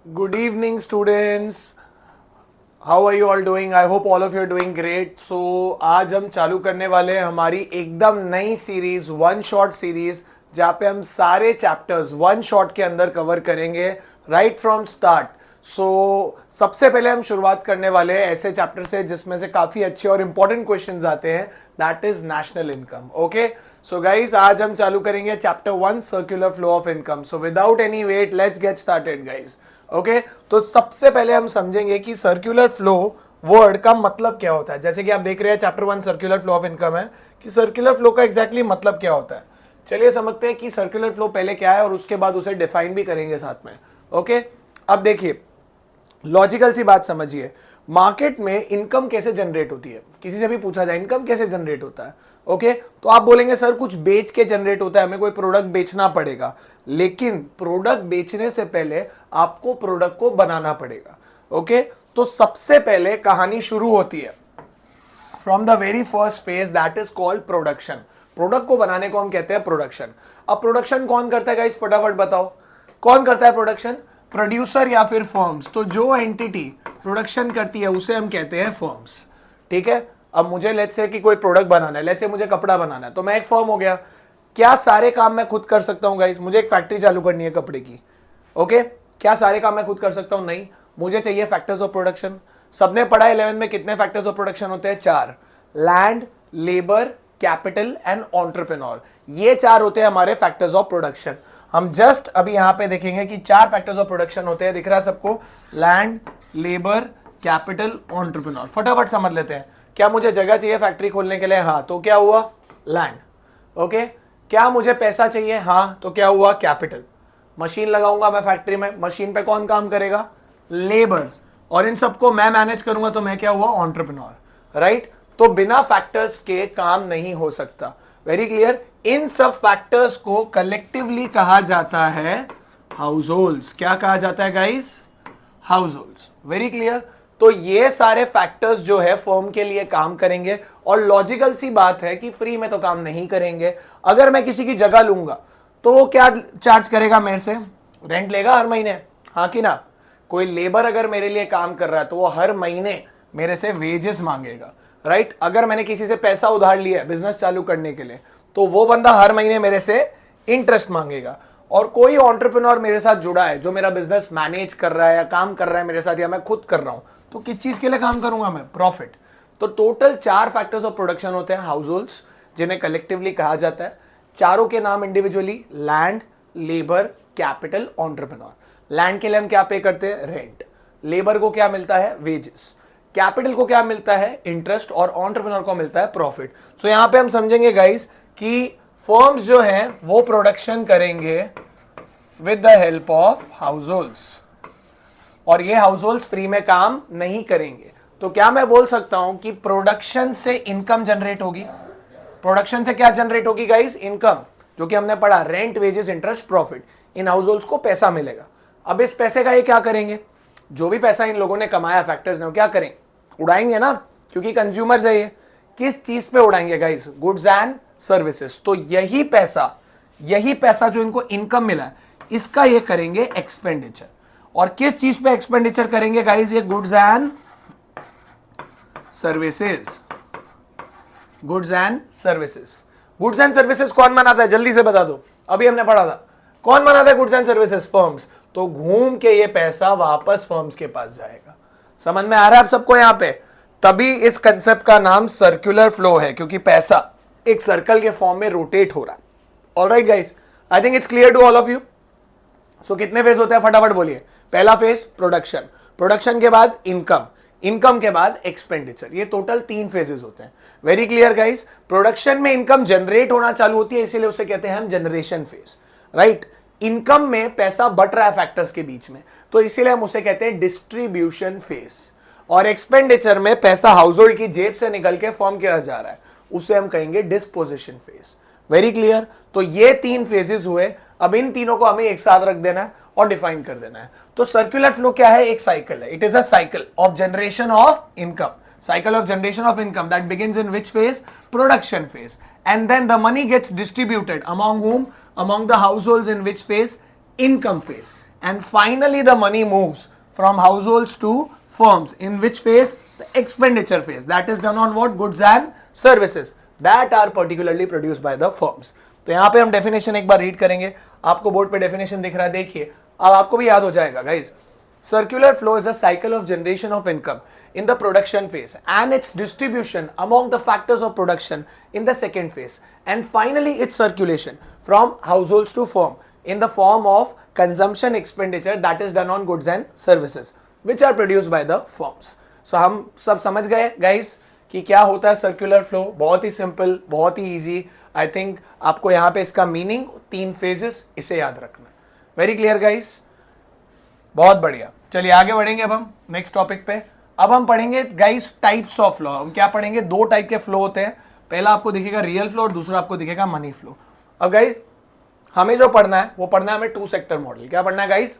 Good evening, students. How are you all doing? I hope all of you are doing great. So आज हम चालू करने वाले हैं हमारी एकदम नई सीरीज, वन शॉट सीरीज, जहाँ पे हम सारे चैप्टर्स वन शॉट के अंदर कवर करेंगे राइट फ्रॉम स्टार्ट. सो सबसे पहले हम शुरुआत करने वाले हैं ऐसे चैप्टर से जिसमें से काफी अच्छे और इंपॉर्टेंट क्वेश्चंस आते हैं. That is national income. Okay, so guys आज हम चालू करेंगे chapter 1, circular flow of income. So without any wait let's get started guys. Okay, तो सबसे पहले हम समझेंगे कि सर्कुलर फ्लो वर्ड का मतलब क्या होता है. जैसे कि आप देख रहे हैं chapter 1 circular flow of income है, कि सर्कुलर फ्लो का एग्जैक्टली मतलब क्या होता है. चलिए समझते हैं कि सर्कुलर फ्लो पहले क्या है और उसके बाद उसे डिफाइन भी करेंगे साथ में. ओके, अब देखिए लॉजिकल सी बात समझिए. मार्केट में इनकम कैसे जनरेट होती है, किसी से भी पूछा जाए इनकम कैसे जनरेट होता है. ओके, तो आप बोलेंगे सर कुछ बेच के जनरेट होता है, हमें कोई प्रोडक्ट बेचना पड़ेगा. लेकिन प्रोडक्ट बेचने से पहले आपको प्रोडक्ट को बनाना पड़ेगा. ओके, तो सबसे पहले कहानी शुरू होती है from the very first phase, that is called production. Product को बनाने को हम कहते हैं प्रोडक्शन. अब प्रोडक्शन कौन करता है गाइस, फटाफट बताओ कौन करता है प्रोडक्शन. प्रोड्यूसर या फिर फर्म्स. तो जो एंटिटी प्रोडक्शन करती है उसे हम कहते हैं फर्म्स. ठीक है, अब मुझे लेट्स से कि कोई प्रोडक्ट बनाना है, लेट्स से मुझे कपड़ा बनाना है, तो मैं एक फर्म हो गया. क्या सारे काम मैं खुद कर सकता हूं गाइस. मुझे एक फैक्ट्री चालू करनी है कपड़े की. ओके, क्या सारे काम मैं खुद कर सकता हूं? नहीं, मुझे चाहिए फैक्टर्स ऑफ प्रोडक्शन. सबने पढ़ा 11 में कितने फैक्टर्स ऑफ प्रोडक्शन होते हैं? 4. Land, labour, capital and entrepreneur. ये 4 होते हैं हमारे फैक्टर्स ऑफ प्रोडक्शन. हम जस्ट अभी यहां पे देखेंगे कि 4 फैक्टर्स ऑफ प्रोडक्शन होते हैं. दिख रहा है सबको? Land, labour, capital, entrepreneur. फटाफट समझ लेते हैं. क्या मुझे जगह चाहिए फैक्ट्री खोलने के लिए? हाँ, तो क्या हुआ? लैंड. ओके, क्या मुझे पैसा चाहिए? हाँ, तो क्या हुआ? कैपिटल. मशीन लगाऊंगा मैं फैक्ट्री में, मशीन पे कौन काम करेगा? लेबर. और इन सबको मैं मैनेज करूंगा, तो मैं क्या हुआ? एंटरप्रेन्योर. राइट, तो बिना फैक्टर्स के काम नहीं हो सकता. Very clear. इन सब फैक्टर्स को कलेक्टिवली कहा जाता है हाउस होल्ड्स. क्या कहा जाता है guys? House holds. Very clear. तो ये सारे फैक्टर्स जो है फर्म के लिए काम करेंगे. और लॉजिकल सी बात है कि फ्री में तो काम नहीं करेंगे. अगर मैं किसी की जगह लूंगा तो वो क्या चार्ज करेगा मेरे से? रेंट लेगा हर महीने, हाँ कि ना. कोई लेबर अगर मेरे लिए काम कर रहा है तो वो हर महीने मेरे से वेजेस मांगेगा. राइट, अगर मैंने किसी से पैसा उधार लिया है बिजनेस चालू करने के लिए, तो वो बंदा हर महीने मेरे से इंटरेस्ट मांगेगा. और कोई एंटरप्रेन्योर मेरे साथ जुड़ा है जो मेरा बिजनेस मैनेज कर रहा है या काम कर रहा है मेरे साथ, या मैं खुद कर रहा हूं, तो किस चीज के लिए काम करूंगा मैं? प्रॉफिट. तो टोटल 4 फैक्टर्स ऑफ प्रोडक्शन होते हैं हाउस होल्ड्स, जिन्हें कलेक्टिवली कहा जाता है. चारों के नाम individually land, labour, capital, entrepreneur. Land के लिए हम क्या पे करते हैं? रेंट. लेबर को क्या मिलता है? वेजेस. कैपिटल को क्या मिलता है? इंटरेस्ट. और एंटरप्रेन्योर को मिलता है प्रॉफिट. सो यहां पे हम समझेंगे गाइस कि फर्म्स जो हैं वो प्रोडक्शन करेंगे with the help of house holds, और ये हाउस होल्ड्स फ्री में काम नहीं करेंगे. तो क्या मैं बोल सकता हूं कि प्रोडक्शन से इनकम जनरेट होगी? प्रोडक्शन से क्या जनरेट होगी गाइस? इनकम. जो कि हमने पढ़ा, rent, wages, interest, profit. In house holds को पैसा मिलेगा. अब इस पैसे का ये क्या करेंगे? जो भी पैसा इन लोगों ने कमाया फैक्टर्स ने, वो क्या करेंगे? उड़ाएंगे ना, क्योंकि कंज्यूमर्स है ये. किस चीज पे उड़ाएंगे गाइस? Goods and services. तो यही पैसा जो इनको इनकम मिला है, इसका ये करेंगे एक्सपेंडिचर. और किस चीज पे एक्सपेंडिचर करेंगे गाइस? ये goods and services. Goods and services. Goods and services कौन बनाता है? जल्दी से बता दो, अभी हमने पढ़ा था. कौन बनाता है गुड्स एंड सर्विसेज? फर्म्स. तो घूम के ये पैसा वापस फर्म्स के पास जाएगा. समझ में आ रहा है आप सबको यहां पे? तभी इस कंसेप्ट का नाम सर्कुलर फ्लो है, क्योंकि पैसा एक सर्कल के फॉर्म में रोटेट हो रहा है. Alright guys, I think it's clear to all of you. So कितने फेज होते हैं फटाफट बोलिए. पहला फेज प्रोडक्शन, प्रोडक्शन के बाद इनकम, इनकम के बाद एक्सपेंडिचर. ये टोटल 3 फेजेस होते हैं. Very clear guys. प्रोडक्शन में इनकम जनरेट होना चालू होती है, इसीलिए उसे कहते हैं हम जनरेशन फेज. राइट, इनकम में पैसा बट रहा है फैक्टर्स के बीच में, तो इसीलिए हम उसे कहते हैं डिस्ट्रीब्यूशन फेज. और एक्सपेंडिचर में पैसा हाउस होल्ड की जेब से निकल के फर्म के पास जा रहा है, उसे हम कहेंगे डिस्पोजिशन फेज. Very clear. तो ये 3 फेजेस हुए. अब इन तीनों को हमें एक साथ रख देना है और डिफाइन कर देना है. तो सर्कुलर फ्लो क्या है? एक साइकिल है. It is a cycle of generation of income. Cycle of generation of income that begins in which phase? Production phase. And then the money gets distributed among whom? Among the households in which phase? Income phase. and finally the money moves from households to firms. In which phase? The expenditure phase. That is done on what? Goods and services that are particularly produced by the firms. तो यहाँ पे हम definition एक बार read करेंगे, आपको board पे definition दिख रहा है, देखिए अब आपको भी याद हो जाएगा guys. Circular flow is a cycle of generation of income in the production phase and its distribution among the factors of production in the second phase, and finally its circulation from households to firm in the form of consumption expenditure that is done on goods and services which are produced by the firms. So हम सब समझ गए guys कि क्या होता है circular flow. बहुत ही simple, बहुत ही ईजी. आई थिंक आपको यहाँ पे इसका मीनिंग, 3 फेजेस, इसे याद रखना. वेरी क्लियर गाइस, बहुत बढ़िया. चलिए आगे बढ़ेंगे अब हम नेक्स्ट टॉपिक पे. अब हम पढ़ेंगे गाइस टाइप्स ऑफ फ्लो. हम क्या पढ़ेंगे? 2 टाइप के फ्लो होते हैं. पहला आपको दिखेगा रियल फ्लो और दूसरा आपको दिखेगा मनी फ्लो. अब गाइस हमें जो पढ़ना है वो पढ़ना है हमें 2 सेक्टर मॉडल. क्या पढ़ना है गाइस?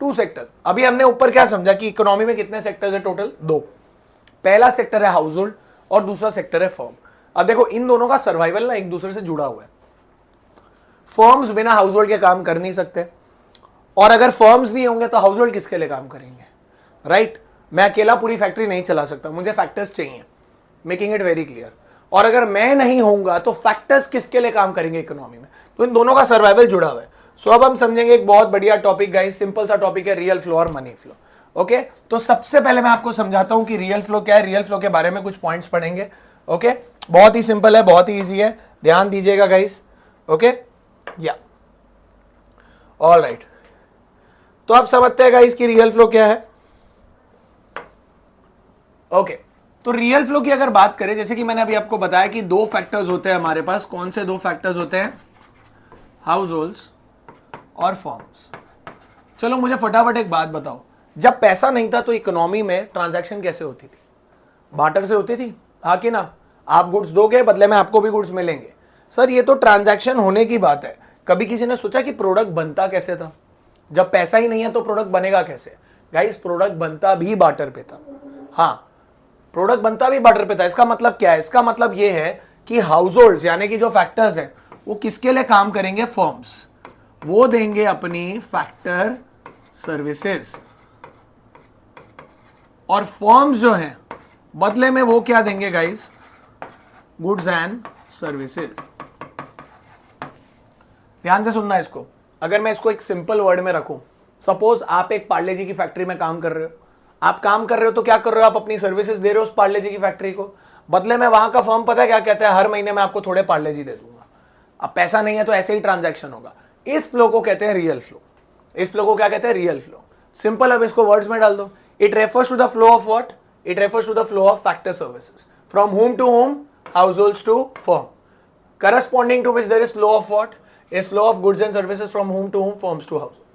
2 सेक्टर. अभी हमने ऊपर क्या समझा कि इकोनॉमी में कितने सेक्टर्स है टोटल? 2. पहला सेक्टर है हाउस होल्ड और दूसरा सेक्टर है फर्म. अब देखो इन दोनों का सर्वाइवल ना एक दूसरे से जुड़ा हुआ है. फर्म्स बिना हाउस होल्ड के काम कर नहीं सकते, और अगर फर्म्स नहीं होंगे तो हाउस होल्ड किसके लिए काम करेंगे? राइट? मैं अकेला पूरी फैक्ट्री नहीं चला सकता, मुझे फैक्टर्स चाहिए. Making it very clear. और अगर मैं नहीं होऊंगा तो फैक्टर्स किसके लिए काम करेंगे इकोनॉमी में? तो इन दोनों का सर्वाइवल जुड़ा हुआ है. सो अब हम समझेंगे एक बहुत बढ़िया टॉपिक गाइस, सिंपल सा टॉपिक है, रियल फ्लो और मनी फ्लो. ओके तो सबसे पहले मैं आपको समझाता हूं कि रियल फ्लो क्या है. रियल फ्लो के बारे में कुछ पॉइंट्स पढ़ेंगे. ओके बहुत ही सिंपल है, बहुत ही इजी है, ध्यान दीजिएगा गाइस. ओके या ऑल राइट. तो आप समझते हैं गाइस कि रियल फ्लो क्या है. ओके तो रियल फ्लो की अगर बात करें, जैसे कि मैंने अभी आपको बताया कि 2 फैक्टर्स होते हैं हमारे पास. कौन से 2 फैक्टर्स होते हैं? हाउस होल्ड्स और फर्म्स. चलो मुझे फटाफट एक बात बताओ, जब पैसा नहीं था तो इकोनॉमी में ट्रांजैक्शन कैसे होती थी? बार्टर से होती थी, हाँ कि ना? आप गुड्स दोगे, बदले में आपको भी गुड्स मिलेंगे. सर ये तो ट्रांजैक्शन होने की बात है. कभी किसी ने सोचा कि प्रोडक्ट बनता कैसे था? जब पैसा ही नहीं है तो प्रोडक्ट बनेगा कैसे? गाइस प्रोडक्ट बनता भी बार्टर पे था. हाँ प्रोडक्ट बनता भी बार्टर पे था. इसका मतलब क्या है? इसका मतलब ये है कि हाउस होल्ड्स यानी कि जो फैक्टर्स हैं वो किसके लिए काम करेंगे? फर्म्स. वो देंगे अपनी फैक्टर सर्विसेज, और फर्म्स जो हैं बदले में वो क्या देंगे गाइस? Goods and services. ध्यान से सुनना इसको. अगर मैं इसको एक सिंपल वर्ड में रखूं, सपोज आप एक पार्ले जी की फैक्ट्री में काम कर रहे हो. आप काम कर रहे हो तो क्या कर रहे हो? आप अपनी सर्विसेज दे रहे हो उस पार्ले जी की फैक्ट्री को. बदले में वहां का फर्म पता है क्या कहता है? हर महीने में आपको थोड़े पार्ले जी दे दूंगा. अब पैसा नहीं है तो ऐसे ही ट्रांजैक्शन होगा. इस फ्लो को कहते हैं रियल फ्लो. इस फ्लो को क्या कहते हैं? Real flow. सिंपल. अब इसको वर्ड्स में डाल दो. It refers to the flow of what? It refers to the flow of factor services from home to home, households to firm, corresponding to which there is flow of what? is flow of goods and services from home to home, firms to household.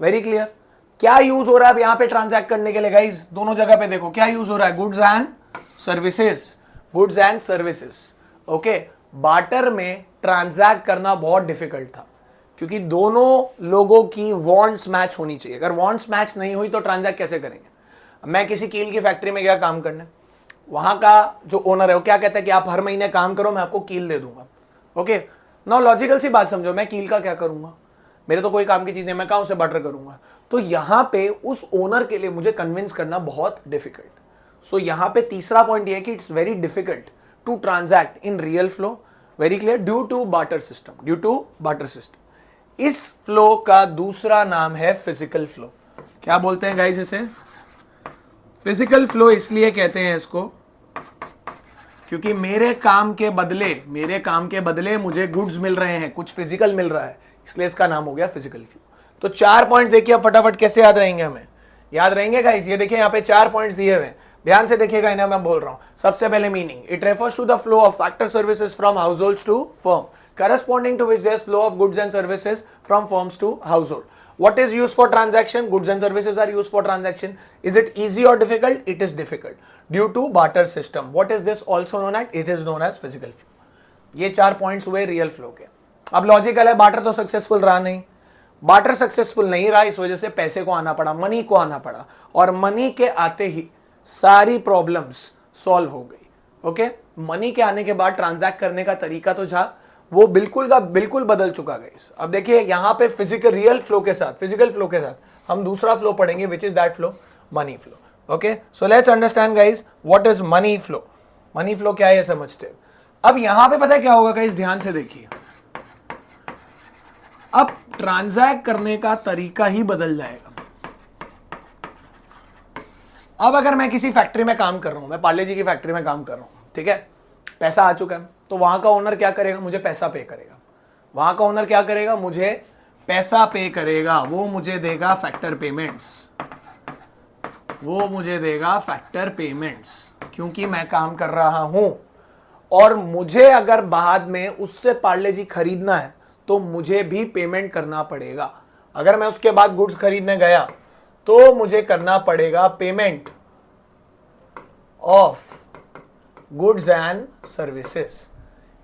Very clear. क्या use हो रहा है अब यहाँ पे transact करने के लिए गाइस? दोनों जगह पे देखो क्या यूज हो रहा है? Goods and services. Goods and services. Okay barter में ट्रांजैक्ट करना बहुत डिफिकल्ट था क्योंकि दोनों लोगों की वांट्स मैच होनी चाहिए. अगर वांट्स मैच नहीं हुई तो ट्रांजैक्ट कैसे करेंगे? मैं किसी कील की फैक्ट्री में गया काम करने, वहां का जो ओनर है वो क्या कहता है कि आप हर महीने काम करो, मैं आपको कील दे दूंगा. ओके नाउ लॉजिकल सी बात समझो, मैं कील का क्या करूंगा? मेरे तो कोई काम की चीज नहीं, मैं कहां से बार्टर करूंगा? तो यहां पे उस ओनर के लिए मुझे कन्विंस करना बहुत डिफिकल्ट. सो यहां पे तीसरा पॉइंट ये है कि it's very difficult to transact in real flow. Very clear. Due to barter system. Due to barter system. इस फ्लो का दूसरा नाम है फिजिकल फ्लो. क्या बोलते हैं गाइस इसे? फिजिकल फ्लो इसलिए कहते हैं इसको क्योंकि मेरे काम के बदले मुझे गुड्स मिल रहे हैं, कुछ फिजिकल मिल रहा है, इसलिए इसका नाम हो गया फिजिकल फ्लो. तो 4 पॉइंट्स देखिए अब फटाफट कैसे याद रहेंगे हमें. याद रहेंगे गाइस. ये देखिए यहाँ पे 4 पॉइंट्स दिए हुए हैं, ध्यान से देखिएगा इन्हें मैं बोल रहा हूं. सबसे पहले meaning, it refers to the flow of factor services from households to firm, corresponding to which there is flow of goods and services from firms to household. What is used for transaction? Goods and services are used for transaction. Is it easy or difficult? It is difficult due to barter system. What is this also known as? It is known as physical flow. ये 4 points हुए real flow के. अब logical है, barter तो successful रहा नहीं. Barter successful नहीं रहा, इस वजह से पैसे को आना पड़ा, मनी को आना पड़ा, और मनी के आते ही सारी प्रॉब्लम्स सॉल्व हो गई. ओके मनी के आने के बाद ट्रांजैक्ट करने का तरीका तो था वो बिल्कुल का बिल्कुल बदल चुका गाइस। अब देखिए यहाँ पे फिजिकल रियल फ्लो के साथ, फिजिकल फ्लो के साथ हम दूसरा फ्लो पढ़ेंगे, which is that flow, money flow. Okay, so let's understand guys what is money flow. Money flow क्या है ये समझते हैं। अब यहां पे पता है क्या होगा गाइस, ध्यान से देखिए, अब ट्रांजैक्ट करने का तरीका ही बदल जाएगा। अब अगर मैं किसी फैक्ट्री में काम कर रहा हूं, मैं पार्ले जी की फैक्ट्री में काम कर रहा हूं, ठीक है, पैसा आ चुका है, तो वहां का ओनर क्या करेगा, मुझे पैसा पे करेगा। वहां का ओनर क्या करेगा, मुझे पैसा पे करेगा, वो मुझे देगा फैक्टर पेमेंट्स, वो मुझे देगा फैक्टर पेमेंट्स, क्योंकि मैं काम कर रहा हूं। और मुझे अगर बाद में उससे पार्ले जी खरीदना है तो मुझे भी पेमेंट करना पड़ेगा। अगर मैं उसके बाद गुड्स खरीदने गया तो मुझे करना पड़ेगा payment of goods and services.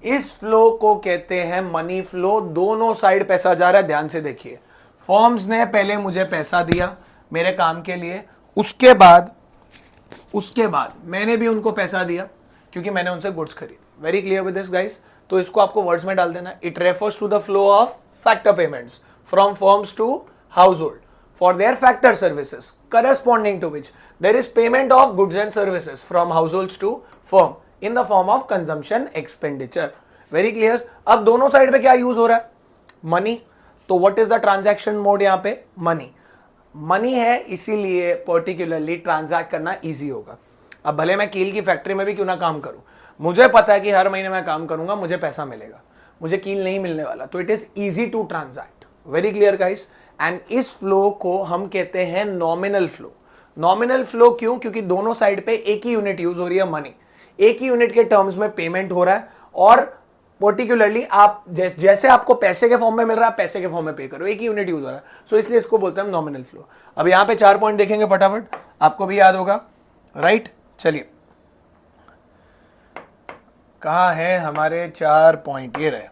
इस फ्लो को कहते हैं मनी फ्लो। दोनों साइड पैसा जा रहा है, ध्यान से देखिए। फर्म्स ने पहले मुझे पैसा दिया मेरे काम के लिए, उसके बाद मैंने भी उनको पैसा दिया क्योंकि मैंने उनसे गुड्स खरीदी। Very clear with this guys. तो इसको आपको वर्ड्स में डाल देना। It refers to the flow of factor payments from firms to household for their factor services, corresponding to which there is payment of goods and services from households to firm in the form of consumption expenditure. Very clear. अब दोनों side पे क्या use हो रहा है, money. तो what is the transaction mode, यहाँ पे मनी है, इसीलिए पर्टिकुलरली ट्रांजैक्ट करना इजी होगा। अब भले मैं कील की फैक्ट्री में भी क्यों ना काम करूं, मुझे पता है कि हर महीने मैं काम करूंगा, मुझे पैसा मिलेगा, मुझे कील नहीं मिलने वाला, तो it is easy to transact. Very clear guys. And इस फ्लो को हम कहते हैं नॉमिनल फ्लो। नॉमिनल फ्लो क्यों, क्योंकि दोनों साइड पे एक ही यूनिट यूज हो रही है, मनी। एक ही यूनिट के टर्म्स में पेमेंट हो रहा है, और पर्टिकुलरली आप जैसे आपको पैसे के फॉर्म में मिल रहा है, पैसे के फॉर्म में पे करो, एक ही यूनिट यूज हो रहा है। सो इसलिए इसको बोलते हैं नॉमिनल फ्लो। अब यहां पे 4 पॉइंट देखेंगे फटाफट, आपको भी याद होगा, राइट। चलिए, कहां है हमारे 4 पॉइंट, ये रहे।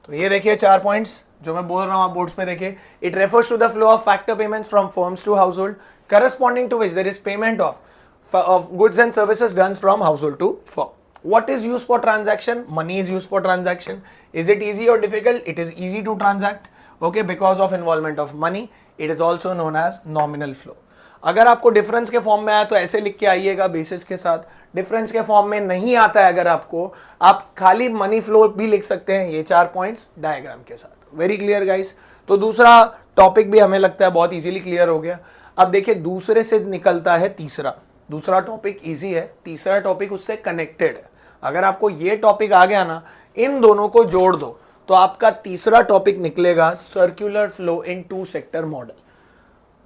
तो ये देखिए 4 पॉइंट्स जो मैं बोल रहा हूं, आप बोर्ड्स पे देखिए। It refers to the flow of factor payments from firms to household, corresponding to which there is payment of goods and services done from household to firm. What is used for transaction? Money is used for transaction. Is it easy or difficult? It is easy to transact, okay, because of involvement of money. It is also known as nominal flow. अगर आपको difference के form में आया तो ऐसे लिख के आइएगा बेसिस के साथ। डिफरेंस के फॉर्म में नहीं आता है अगर आपको, आप खाली मनी फ्लो भी लिख सकते हैं, ये 4 पॉइंट्स डायग्राम के साथ। Very clear guys. तो दूसरा टॉपिक भी हमें लगता है बहुत इजीली क्लियर हो गया। अब देखिए दूसरे से निकलता है तीसरा। दूसरा टॉपिक इजी है, तीसरा टॉपिक उससे कनेक्टेड है। अगर आपको ये टॉपिक आ गया ना, इन दोनों को जोड़ दो तो आपका तीसरा टॉपिक निकलेगा circular flow in 2 sector model.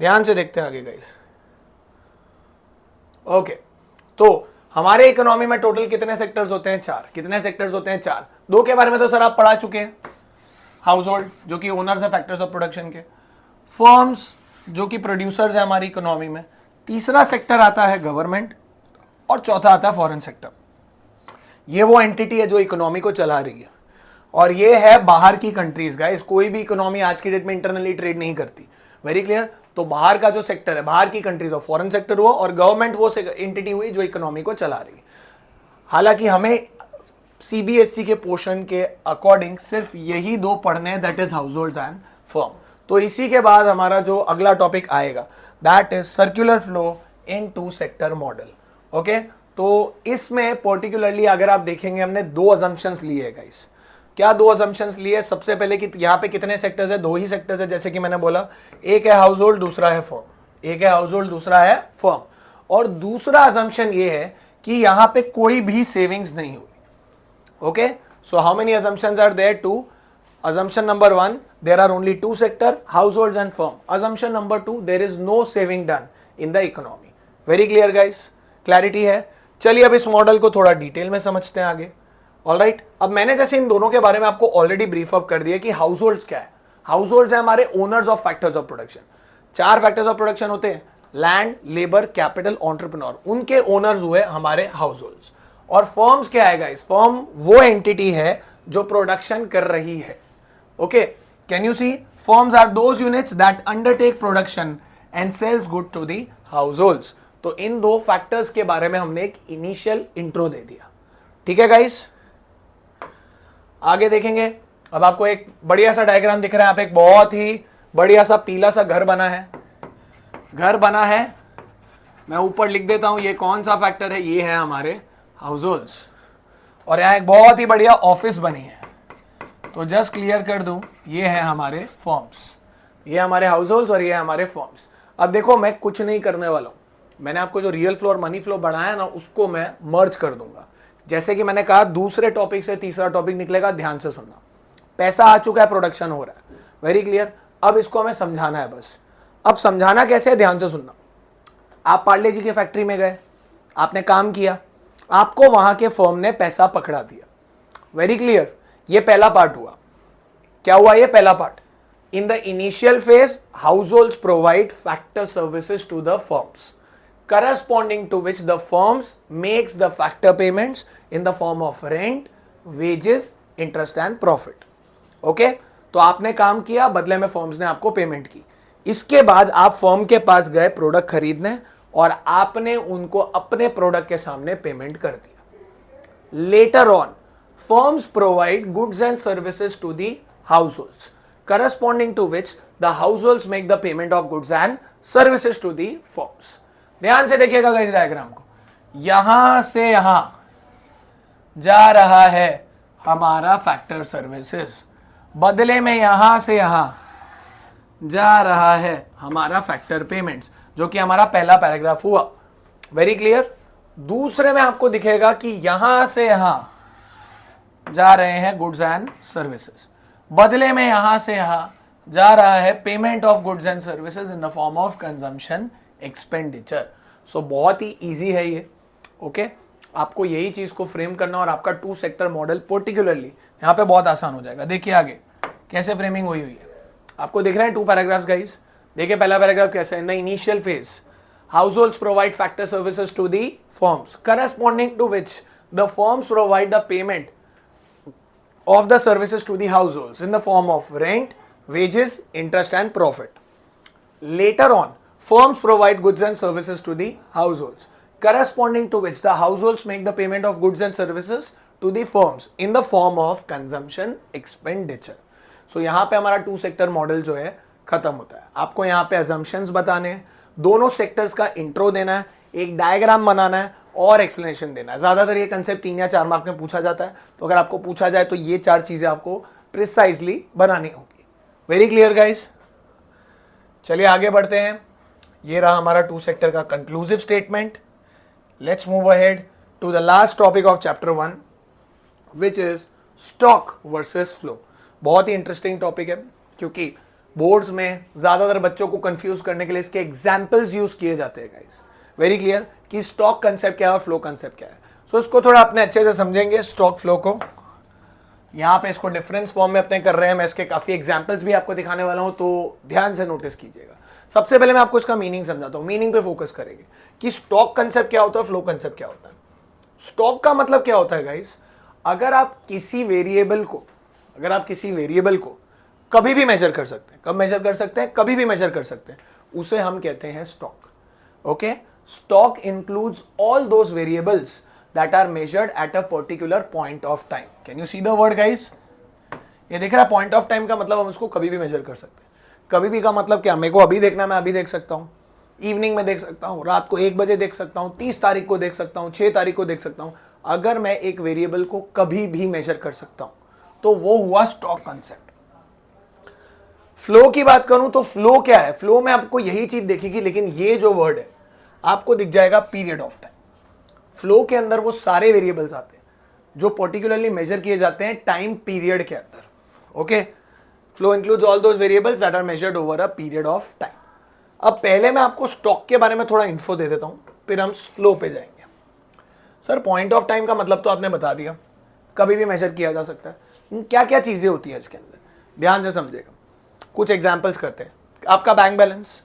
ध्यान से देखते हैं आगे गाइस। ओके, तो हमारे इकोनॉमी में टोटल कितने सेक्टर्स होते हैं, 4। कितने सेक्टर्स होते हैं, 4। 2 के बारे में तो सर आप पढ़ा चुके हैं, हाउस होल्ड जो कि ओनर्स है फैक्टर्स ऑफ प्रोडक्शन के, फर्म्स जो कि प्रोड्यूसर्स है हमारी इकोनॉमी में, तीसरा सेक्टर आता है गवर्नमेंट, और चौथा आता है फॉरेन सेक्टर। ये वो एंटिटी है जो इकोनॉमी को चला रही है, और ये है बाहर की कंट्रीज गाइस। कोई भी इकोनॉमी आज की डेट में इंटरनली ट्रेड नहीं करती। Very clear. तो बाहर का जो सेक्टर है, बाहर की कंट्रीज ऑफ फॉरेन सेक्टर हुआ, और गवर्नमेंट वो एंटिटी हुई जो इकोनॉमी को चला रही है। हालांकि हमें सीबीएसई के पोर्शन के अकॉर्डिंग सिर्फ यही 2 पढ़ने हैं, that is house hold and firm. तो इसी के बाद हमारा जो अगला टॉपिक आएगा that is circular flow in 2 sector model. Okay, तो इसमें पर्टिकुलरली अगर आप देखेंगे हमने 2 अजम्पशंस लिए है गाइस। क्या 2 अजम्पशंस लिए? सबसे पहले कि यहाँ पे कितने सेक्टर्स है, 2 ही सेक्टर्स है, जैसे कि मैंने बोला, एक है हाउस होल्ड, दूसरा है फर्म। एक है हाउस होल्ड, दूसरा है फर्म। और दूसरा अजम्पशन ये है कि यहाँ पे कोई भी सेविंग्स नहीं हुई। Okay, so how many assumptions are there? 2। assumption number 1, there are only 2 sector, households and firm. Assumption number 2, there is no saving done in the economy. Very clear guys? Clarity है? चलिए अब इस model को थोड़ा detail में समझते हैं आगे। ऑलराइट, अब मैंने जैसे इन दोनों के बारे में आपको ऑलरेडी ब्रीफ अप कर दिया कि हाउस होल्ड्स क्या है। हाउस होल्ड्स है हमारे owners of factors of production. 4 factors of production होते हैं, लैंड, लेबर, कैपिटल, एंटरप्रेन्योर। उनके ओनर्स हुए हमारे हाउस होल्ड्स। और फर्म्स क्या है गाइस? फर्म वो एंटिटी है जो प्रोडक्शन कर रही है। Okay, can you see? Firms are those units that undertake production and sells good to the households. तो इन 2 फैक्टर्स के बारे में हमने एक इनिशियल इंट्रो दे दिया। ठीक है गाइस? आगे देखेंगे, अब आपको एक बढ़िया सा डायग्राम दिख रहा है, यहाँ पे एक बहुत ही बढ़िया सा पीला सा घर बना है, घर बना है। मैं ऊपर लिख देता हूं ये कौन सा फैक्टर है, ये है हमारे हाउस होल्ड्स, और यहाँ एक बहुत ही बढ़िया ऑफिस बनी है। तो जस्ट क्लियर कर दूं, ये है हमारे फॉर्म्स, ये हमारे हाउस होल्ड्स और ये हमारे फॉर्म्स। अब देखो मैं कुछ नहीं करने वाला हूं, मैंने आपको जो रियल फ्लो और मनी फ्लो बढ़ाया ना उसको मैं मर्ज कर दूंगा। जैसे कि मैंने कहा दूसरे टॉपिक से तीसरा टॉपिक निकलेगा, ध्यान से सुनना। पैसा आ चुका है, प्रोडक्शन हो रहा है, वेरी क्लियर। अब इसको हमें समझाना है बस। अब समझाना कैसे है, ध्यान से सुनना। आप पार्ले जी की फैक्ट्री में गए, आपने काम किया, आपको वहां के फर्म ने पैसा पकड़ा दिया, वेरी क्लियर। ये पहला पार्ट हुआ। क्या हुआ, ये पहला part. In the initial phase households provide factor services to the firms, corresponding to which the firms makes the factor payments in the form of rent, wages, interest and profit. Okay? तो आपने काम किया, बदले में firms ने आपको payment की। इसके बाद आप फर्म के पास गए प्रोडक्ट खरीदने और आपने उनको अपने प्रोडक्ट के सामने पेमेंट कर दिया। Later on firms provide goods and services to the households, corresponding to which the households make the payment of goods and services to the firms. ध्यान से देखिएगा इस डायग्राम को, यहां से यहां जा रहा है हमारा फैक्टर सर्विसेज, बदले में यहां से यहां जा रहा है हमारा फैक्टर पेमेंट्स, जो कि हमारा पहला पैराग्राफ हुआ, वेरी क्लियर। दूसरे में आपको दिखेगा कि यहां से यहां जा रहे हैं गुड्स एंड सर्विसेज, बदले में यहां से यहां जा रहा है payment of goods and services in the form of consumption expenditure. So बहुत ही इजी है ये। ओके, आपको यही चीज को फ्रेम करना और आपका टू सेक्टर मॉडल पर्टिकुलरली यहाँ पे बहुत आसान हो जाएगा। देखिए आगे कैसे फ्रेमिंग हुई हुई है, आपको दिख रहे हैं टू पैराग्राफ्स गाइस। देखिए पहला पैराग्राफ कैसे है, in the initial phase households provide factor services to the firms, corresponding to which the firms provide the payment of the services to the households in the form of rent, wages, interest and profit. Later on, firms provide goods and services to the households, corresponding to which the households make the payment of goods and services to the firms in the form of consumption expenditure. So यहाँ पे हमारा two sector model जो है खत्म होता है। आपको यहाँ पे assumptions बताने हैं, दोनों सेक्टर्स का इंट्रो देना है, एक डायग्राम बनाना है और एक्सप्लेनेशन देना है। ज्यादातर ये कंसेप्ट 3 या 4 मार्क में पूछा जाता है, तो अगर आपको पूछा जाए तो ये 4 चीजें आपको प्रिसाइजली बनानी होगी। वेरी क्लियर गाइस, चलिए आगे बढ़ते हैं। ये रहा हमारा टू सेक्टर का conclusive statement. Let's move ahead to the last topic of chapter 1 which is stock versus flow. बहुत ही इंटरेस्टिंग टॉपिक है क्योंकि बोर्ड्स में ज्यादातर बच्चों को कंफ्यूज करने के लिए इसके एग्जाम्पल्स यूज किए जाते हैं गाइस। वेरी क्लियर कि स्टॉक कंसेप्ट क्या है और फ्लो कंसेप्ट क्या है। सो इसको थोड़ा अपने अच्छे से समझेंगे स्टॉक फ्लो को। यहाँ पे इसको डिफरेंस फॉर्म में अपने कर रहे हैं, मैं इसके काफी एग्जांपल्स भी आपको दिखाने वाला हूं, तो ध्यान से नोटिस कीजिएगा। सबसे पहले मैं आपको इसका मीनिंग समझाता हूं, मीनिंग पे फोकस करेंगे कि स्टॉक कंसेप्ट क्या होता है, फ्लो कंसेप्ट क्या होता है। स्टॉक का मतलब क्या होता है गाइस, अगर आप किसी वेरिएबल को कभी भी मेजर कर सकते हैं, कब मेजर कर सकते हैं, कभी भी मेजर कर सकते हैं, उसे हम कहते हैं stock. Okay, stock includes all those variables that are measured at a particular point of time. Can you see the word guys? ये देख रहा है point of time का मतलब हम उसको कभी भी मेजर कर सकते हैं। कभी भी का मतलब क्या, मेरे को अभी देखना है मैं अभी देख सकता हूँ, इवनिंग में देख सकता हूँ, रात को 1 बजे देख सकता हूँ, 30 तारीख को देख सकता हूँ, 6 तारीख को देख सकता हूँ। अगर मैं एक वेरिएबल को कभी भी मेजर कर सकता हूँ तो वो हुआ स्टॉक कंसेप्ट। फ्लो की बात करूं तो फ्लो क्या है, फ्लो में आपको यही चीज देखेगी, लेकिन ये जो वर्ड है आपको दिख जाएगा पीरियड ऑफ टाइम। फ्लो के अंदर वो सारे वेरिएबल्स आते हैं जो पर्टिकुलरली मेजर किए जाते हैं टाइम पीरियड के अंदर। Okay, flow includes all those variables that are measured over a period of time. अब पहले मैं आपको स्टॉक के बारे में थोड़ा इन्फो दे देता हूं, फिर हम फ्लो पे जाएंगे। सर पॉइंट ऑफ टाइम का मतलब तो आपने बता दिया, कभी भी मेजर किया जा सकता है। क्या क्या चीजें होती है इसके अंदर, ध्यान से समझिएगा। कुछ एग्जाम्पल्स करते हैं। आपका बैंक बैलेंस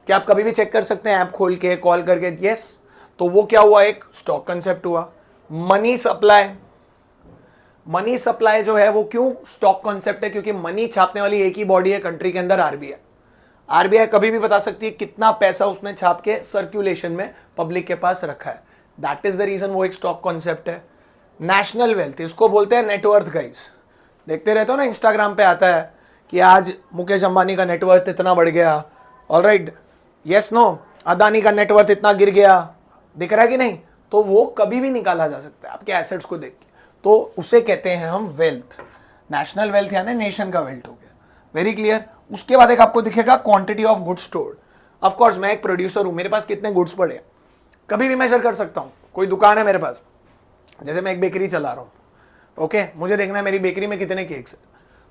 क्या आप कभी भी चेक कर सकते हैं ऐप खोल के, कॉल करके? यस, तो वो क्या हुआ, एक स्टॉक कंसेप्ट हुआ। मनी सप्लाई जो है वो क्यों स्टॉक कंसेप्ट है, क्योंकि मनी छापने वाली एक ही बॉडी है कंट्री के अंदर, आरबीआई कभी भी बता सकती है कितना पैसा उसने छाप के सर्कुलेशन में पब्लिक के पास रखा है। दैट इज द रीजन वो एक स्टॉक कॉन्सेप्ट है। नेशनल वेल्थ, इसको बोलते हैं नेटवर्थ गाइस। देखते रहते हो ना इंस्टाग्राम पे आता है कि आज मुकेश अंबानी का नेटवर्थ इतना बढ़ गया, ऑलराइट, यस नो, अदानी का नेटवर्थ इतना गिर गया, दिख रहा है कि नहीं? तो वो कभी भी निकाला जा सकता है आपके एसेट्स को देख के, तो उसे कहते हैं हम वेल्थ। नेशनल वेल्थ यानी नेशन का वेल्थ हो गया, वेरी क्लियर। उसके बाद एक आपको दिखेगा quantity of goods stored. Of course मैं एक प्रोड्यूसर हूं, मेरे पास कितने गुड्स पड़े हैं कभी भी मेजर कर सकता हूं। कोई दुकान है मेरे पास, जैसे मैं एक बेकरी चला रहा हूं, ओके, मुझे देखना है मेरी बेकरी में कितने केक्स हैं,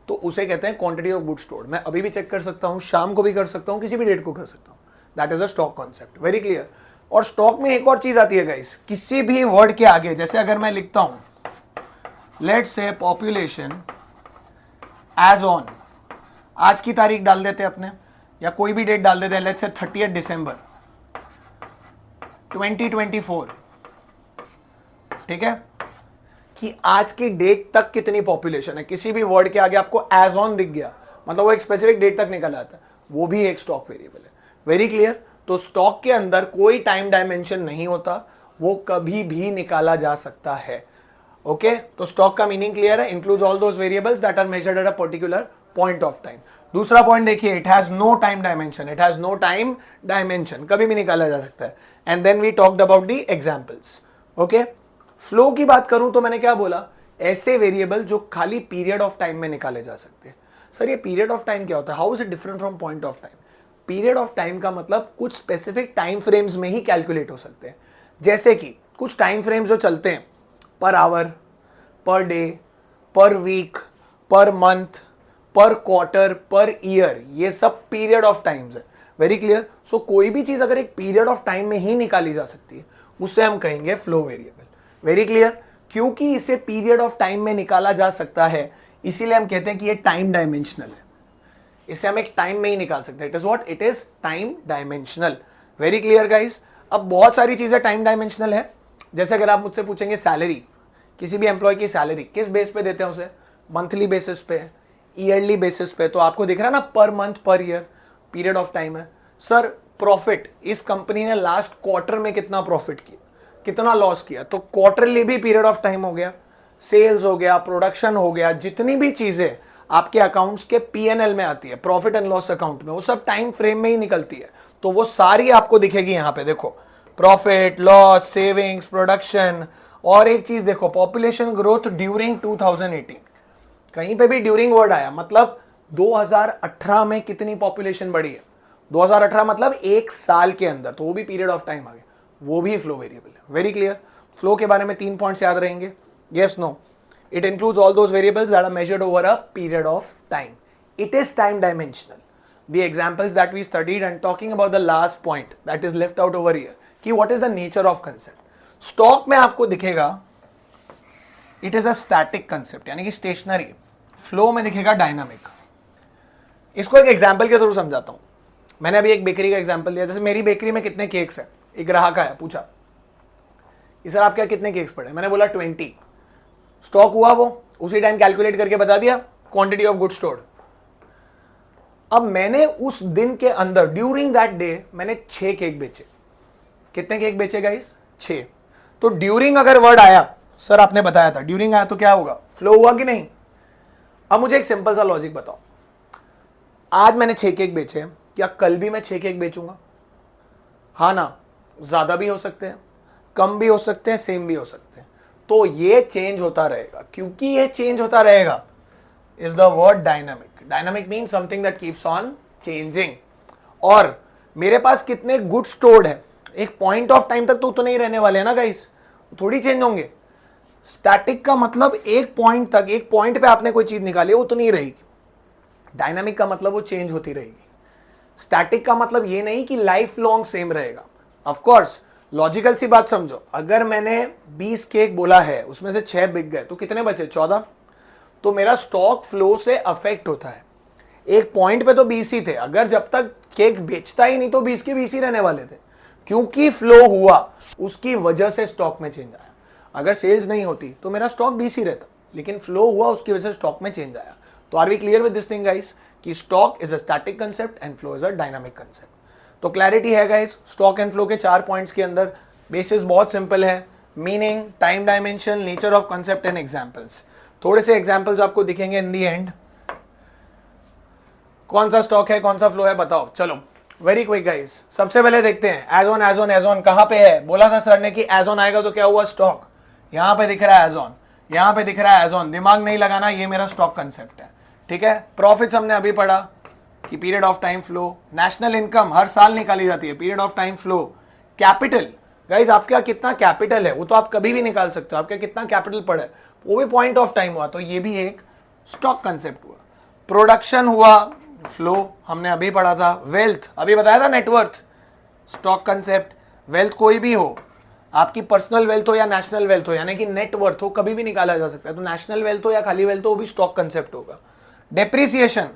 तो उसे कहते हैं क्वांटिटी ऑफ गुड्स स्टोर्ड। मैं अभी भी चेक कर सकता हूं, शाम को भी कर सकता हूं, किसी भी डेट को कर सकता हूं। That is a stock concept, very clear. और स्टॉक में एक और चीज आती है गाइस, किसी भी वर्ड के आगे, जैसे अगर मैं लिखता हूं let's say population as on, आज की तारीख डाल देते हैं अपने, या कोई भी डेट डाल देते हैं, लेट्स से 30 दिसंबर 2024, ठीक है, कि आज की डेट तक कितनी पॉपुलेशन है। किसी भी वर्ड के आगे आपको एज ऑन दिख गया, मतलब वो एक स्पेसिफिक डेट तक निकल आता है, वो भी एक स्टॉक वेरिएबल है, वेरी क्लियर। तो स्टॉक के अंदर कोई टाइम डायमेंशन नहीं होता, वो कभी भी निकाला जा सकता है, ओके। तो स्टॉक का मीनिंग क्लियर है, includes all those variables that are measured at a particular point of time. दूसरा पॉइंट देखिए, it has no time dimension, it has no time dimension, कभी भी निकाला जा सकता है। And then we talked about the examples, okay. Flow की बात करूं तो मैंने क्या बोला, ऐसे वेरिएबल जो खाली पीरियड ऑफ टाइम में निकाले जा सकते हैं। सर ये पीरियड ऑफ टाइम क्या होता है, how is it different from point of time? Period of time का मतलब कुछ स्पेसिफिक टाइम फ्रेम्स में ही कैलकुलेट हो सकते हैं। जैसे कि कुछ टाइम फ्रेम्स जो चलते हैं पर आवर, पर डे, पर वीक, पर मंथ, पर क्वार्टर, पर ईयर, ये सब पीरियड ऑफ टाइम्स है, वेरी क्लियर। सो कोई भी चीज अगर एक पीरियड ऑफ टाइम में ही निकाली जा सकती है, उसे हम कहेंगे फ्लो वेरिएबल, वेरी क्लियर। क्योंकि इसे पीरियड ऑफ टाइम में निकाला जा सकता है, इसीलिए हम कहते हैं कि ये टाइम डायमेंशनल है, इसे हम एक टाइम में ही निकाल सकते हैं। It is what, it is time dimensional, very clear guys. अब बहुत सारी चीजें टाइम डायमेंशनल है, जैसे अगर आप मुझसे पूछेंगे सैलरी, किसी भी एम्प्लॉय की सैलरी किस बेस पे देते हैं उसे, मंथली बेसिस पे, ईयरली बेसिस पे, तो आपको दिख रहा है ना per month per year, period of time है। सर प्रॉफिट, इस कंपनी ने लास्ट क्वार्टर में कितना प्रॉफिट किया, कितना लॉस किया, तो क्वार्टरली भी पीरियड ऑफ टाइम हो गया। सेल्स हो गया, प्रोडक्शन हो गया, जितनी भी चीजें आपके अकाउंट्स के पीएनएल में आती है, प्रॉफिट एंड लॉस अकाउंट में, वो सब टाइम फ्रेम में ही निकलती है, तो वो सारी आपको दिखेगी यहां पे। देखो प्रॉफिट, लॉस, सेविंग्स, प्रोडक्शन। और एक चीज देखो, पॉपुलेशन ग्रोथ ड्यूरिंग 2018, कहीं पे भी ड्यूरिंग वर्ड आया, मतलब 2018 में कितनी पॉपुलेशन बढ़ी है, 2018 मतलब एक साल के अंदर, तो वो भी पीरियड ऑफ टाइम आ गया, वो भी फ्लो वेरिएबल है, वेरी क्लियर। फ्लो के बारे में 3 पॉइंट्स याद रहेंगे, yes no, it includes all those variables that are measured over a period of time. It is time dimensional. The examples that we studied, and talking about the last point that is left out over here, कि what is the nature of concept. Stock में आपको दिखेगा it is a static concept, यानी कि stationary. Flow में दिखेगा dynamic. इसको एक example के थ्रू समझाता हूँ। मैंने अभी एक बेकरी का एग्जाम्पल दिया, जैसे मेरी बेकरी में कितने केक्स हैं, एक ग्राहक आया पूछा कि सर आपके कितने केक्स पड़े, मैंने बोला 20। स्टॉक हुआ, वो उसी टाइम कैलकुलेट करके बता दिया क्वांटिटी ऑफ गुड्स स्टोर्ड। अब मैंने उस दिन के अंदर ड्यूरिंग दैट डे मैंने 6 केक बेचे। कितने केक बेचे गाइस, 6। तो ड्यूरिंग अगर वर्ड आया, सर आपने बताया था ड्यूरिंग आया तो क्या होगा, फ्लो हुआ कि नहीं। अब मुझे एक सिंपल सा लॉजिक बताओ, आज मैंने 6 केक बेचे, क्या कल भी मैं 6 केक बेचूंगा? हाँ ना, ज्यादा भी हो सकते हैं, कम भी हो सकते हैं, सेम भी हो सकते हैं, तो ये चेंज होता रहेगा। क्योंकि ये चेंज होता रहेगा is the word dynamic. Dynamic mean something that keeps on changing. और मेरे पास कितने गुड स्टोर्ड है, एक पॉइंट ऑफ टाइम तक तो उतने ही रहने वाले हैं ना गाइस, थोड़ी चेंज होंगे। स्टैटिक का मतलब एक पॉइंट तक, एक पॉइंट पे आपने कोई चीज निकाली वो उतनी ही रहेगी। डायनामिक का मतलब वो चेंज होती रहेगी। स्टैटिक का मतलब ये नहीं कि लाइफ लॉन्ग सेम रहेगा। ऑफ कोर्स लॉजिकल सी बात समझो, अगर मैंने 20 केक बोला है, उसमें से 6 बिक गए, तो कितने बचे, 14। तो मेरा स्टॉक फ्लो से अफेक्ट होता है। एक पॉइंट पे तो 20 ही थे, अगर जब तक केक बेचता ही नहीं तो 20 के 20 ही रहने वाले थे। क्योंकि फ्लो हुआ उसकी वजह से स्टॉक में चेंज आया। अगर सेल्स नहीं होती तो मेरा स्टॉक 20 ही रहता, लेकिन फ्लो हुआ उसकी वजह से स्टॉक में चेंज आया। तो are we clear with this thing guys, कि stock is a static concept and flow is a dynamic concept. तो क्लैरिटी है गाइस, स्टॉक एंड फ्लो के 4 पॉइंट्स के अंदर। बेसिस बहुत सिंपल है, meaning, time dimension, nature of concept and examples. थोड़े से एग्जाम्पल्स आपको दिखेंगे इन दी एंड. कौन सा स्टॉक है, कौन सा फ्लो है, बताओ. चलो वेरी क्विक गाइस, सबसे पहले देखते हैं as on as on as on कहां पे है. बोला था सर ने कि एज ऑन आएगा तो क्या हुआ, स्टॉक. यहां पे दिख रहा है एज ऑन, यहां पे दिख रहा है एज ऑन. दिमाग नहीं लगाना, ये मेरा स्टॉक कंसेप्ट है. ठीक है. प्रॉफिट्स हमने अभी पढ़ा कि period of time flow. National income हर साल निकाली जाती है, period of time flow. Capital guys, आपका कितना कैपिटल है वो तो आप कभी भी निकाल सकते हो. आपका कितना कैपिटल पड़ा है वो भी पॉइंट ऑफ टाइम हुआ, तो ये भी एक स्टॉक कंसेप्ट हुआ. प्रोडक्शन हुआ, फ्लो हमने अभी पढ़ा था. वेल्थ अभी बताया था, नेटवर्थ, स्टॉक कंसेप्ट. वेल्थ कोई भी हो, आपकी पर्सनल वेल्थ हो या नेशनल वेल्थ हो, यानी कि नेटवर्थ हो, कभी भी निकाला जा सकता है. तो नेशनल वेल्थ हो या खाली वेल्थ हो, वो भी स्टॉक कंसेप्ट होगा. डेप्रिसिएशन,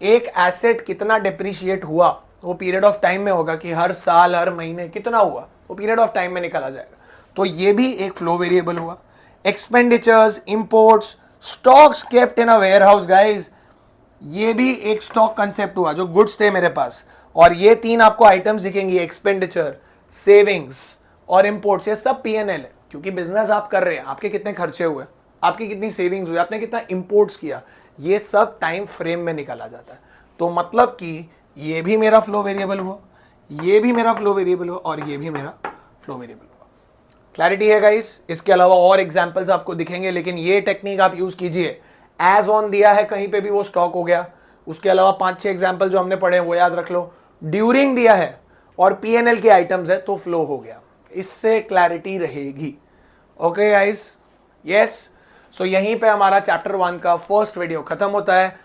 एक एसेट कितना डेप्रिशिएट हुआ वो पीरियड ऑफ टाइम में होगा कि हर साल हर महीने कितना हुआ, वो पीरियड ऑफ टाइम में निकाला जाएगा. तो ये भी एक फ्लो वेरिएबल हुआ. Expenditures, imports, stocks kept in a warehouse guys, ये भी एक स्टॉक कंसेप्ट हुआ. जो गुड्स थे मेरे पास, और ये तीन आपको आइटम्स दिखेंगी, एक्सपेंडिचर, सेविंग्स और इंपोर्ट्स. ये सब पीएनएल है, क्योंकि बिजनेस आप कर रहे हैं. आपके कितने खर्चे हुए, आपकी कितनी सेविंग्स हुई, आपने कितना इंपोर्ट्स किया, ये सब टाइम फ्रेम में निकाला जाता है. तो मतलब कि ये भी मेरा फ्लो वेरिएबल हुआ, ये भी मेरा फ्लो वेरिएबल हुआ, और ये भी मेरा फ्लो वेरिएबल हुआ. क्लैरिटी है गाइस. इसके अलावा और एग्जांपल्स आपको दिखेंगे, लेकिन ये टेक्निक आप यूज कीजिए. एज ऑन दिया है कहीं पे भी, वो स्टॉक हो गया. उसके अलावा 5-6 एग्जांपल जो हमने पढ़े वो याद रख लो. ड्यूरिंग दिया है और पीएनएल के आइटम्स है तो फ्लो हो गया. इससे क्लैरिटी रहेगी. Okay guys, yes. सो यहीं पे हमारा चैप्टर 1 का फर्स्ट वीडियो खत्म होता है.